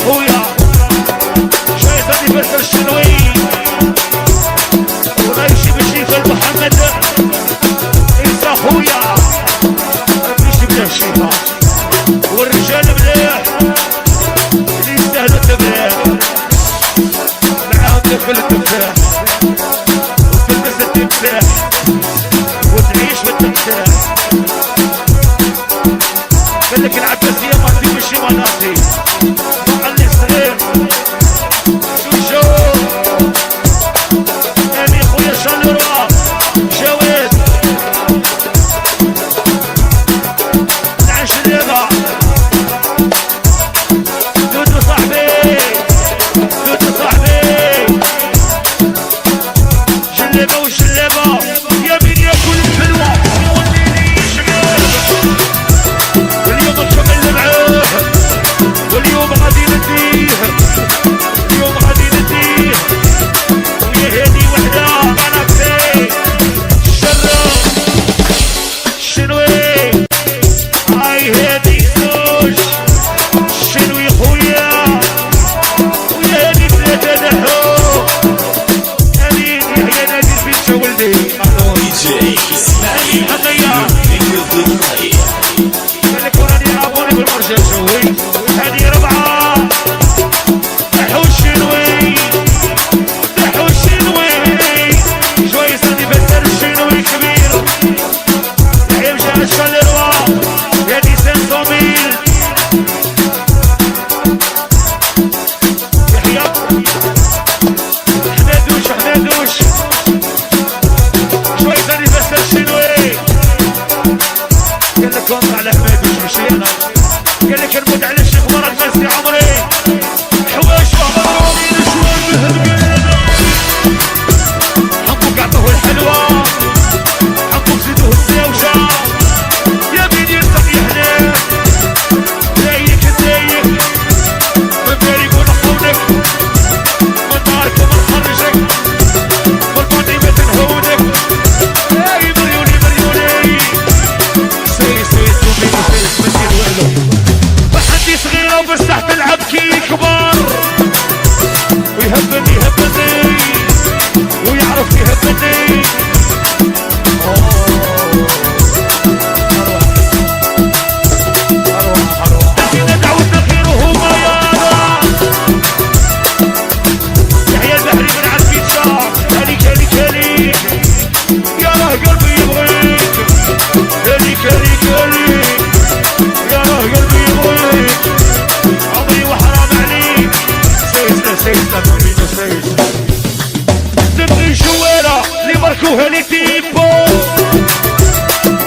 خويا شايفني بس الشنوي قال لك العباسية ما تمشي مناطي علي صغير شو أمي خويا شالروا جواد نعيش الليبة دودو صاحبي دودو صاحبي جلبة وجلبة يا مين ياكل الحلوة يوليني شمال اليوم نكمل معاه واليوم غادي نديه اليوم غادي نديه ويا هادي وحدة انا كفاية الشرة الشنوي هاي هادي زوج الشنوي خويا ويا هادي ثلاثة نحو هادي يحيى نادي البنت ولدي DJ اسماعيل قالك وراني عابوني بالمرجع شوي هادي ربعة نحو الشنوي نحو الشنوي جويس انيفرسير الشنوي كبير يحيى مجال الشالروا هادي 500,000 يحيى حمادوش حمادوش جويس انيفرسير الشنوي قالك وضع على حمادوش ماشي انا قالك نموت على الشيخ مراد ماسي عمري حواش وعمروني نشوان بهالقلب حبوك عطوه الحلوة حبوك زيدوه الزاوجة يا مين يرتق يحنان زيك زيك من بارك ونحونك من نارك ونخرجك من فاطمة نهودك اي مريوني مريوني سيس ومين سيس مدير والو وحدي صغيرة وبس تحت العب كي كبار ويهبني يهبني ويعرف يهبني أروح دعوة الخير وهما يارا يحيى البحري من عالبيت شاف هاليك هاليك هاليك يا راه قلبي يبغيك هاليك هاليك هاليك يا راه قلبي يبغيك عمري وحرام عليك سيسنا سيسنا بمينو سيسنا دمي الجوارة اللي مركوها لي تيبو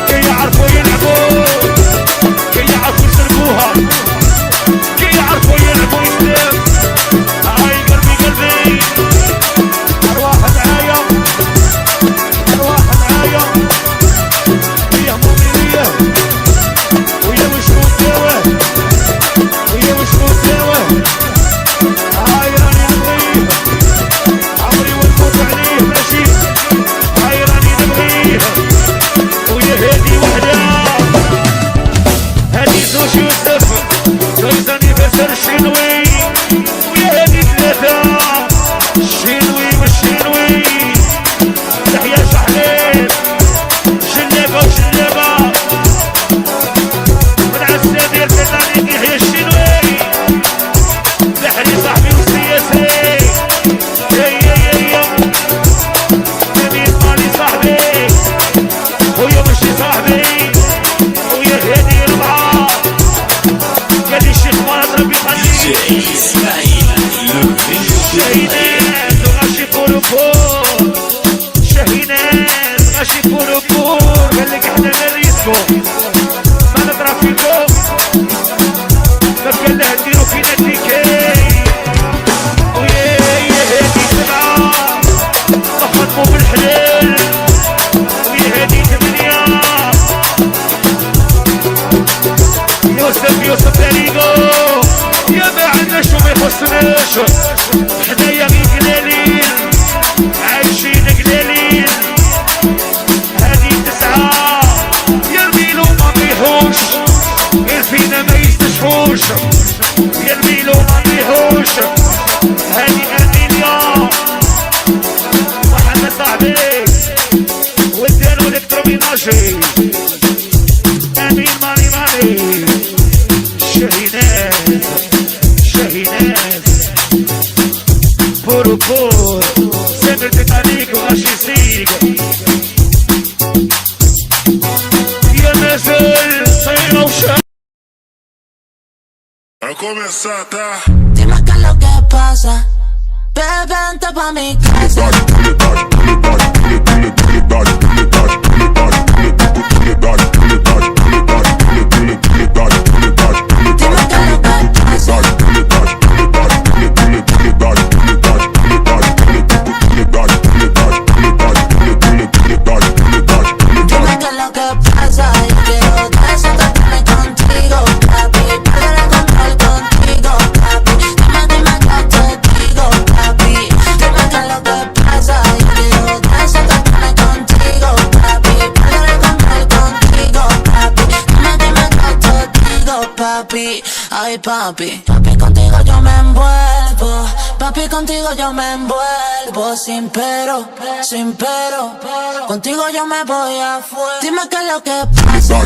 كي يعرفوا يلعبوا كي يعرفوا يسرقوها كي يعرفوا يلعبوا يسلم هاي قلبي قلبي أرواح معايا أرواح معايا ويا مؤمنية ويا مش متساواه ويا مش متساواه هاي راني نبغيه عمري ونموت عليه ماشي هاي راني نبغيه ويا هادي وحدة هادي زوج يوسف زوج انيفرسير الشنوي ويا هادي ثلاثة الشنوي والشنوي تحيا شحنين جلابة وجلابة من عالسادة ديال الفنانين يحيى الشنوي بحري صاحبي وسياسي هي أمين مالي صاحبي خويا ماشي صاحبي خويا هادي ربعة قالي الشيخ مراد ربي يخليك DJ اسماعيل شاهينات وغاشي بوربور شاهينات غاشي بوربور قالك احنا نريسكو ما نضرب فيكم ما كان لها نديرو فينا تيكي ويا هادي 7 نخدمو بالحلال ويا هادي 8 يوسف تاريخو يا ما عندناش وما يخصناش حنايا غير قلالين عايشين قلالين هادي 9 يرميلو ما نريحوش غير فينا ما يستشفوش يرميلو ما نريحوش هادي أميليا محمد صاحبي والدانو الكتروميناجي أمين ماني ماني شاهينات شاهينات بورو بور سامر تتعليك وغاشي سيك يا نزل صين وشام. A começar, tá? Dime qué es lo que pasa. Bebé, vente pa' mi casa. Dime qué es lo que pasa. Dime qué es lo que pasa. Yo quiero desacatarme contigo, papi. Perder el control contigo, papi. Dime qué te digo, papi. Dime qué es lo que pasa. Yo quiero desacatarme contigo, papi. Perder el control contigo, papi. Dime qué te digo, papi. Ay, papi. Papi, contigo yo me envuelvo. Papi, contigo yo me envuelvo. Sin pero, sin pero. Contigo yo me voy afuera. Dime qué es lo que pasa.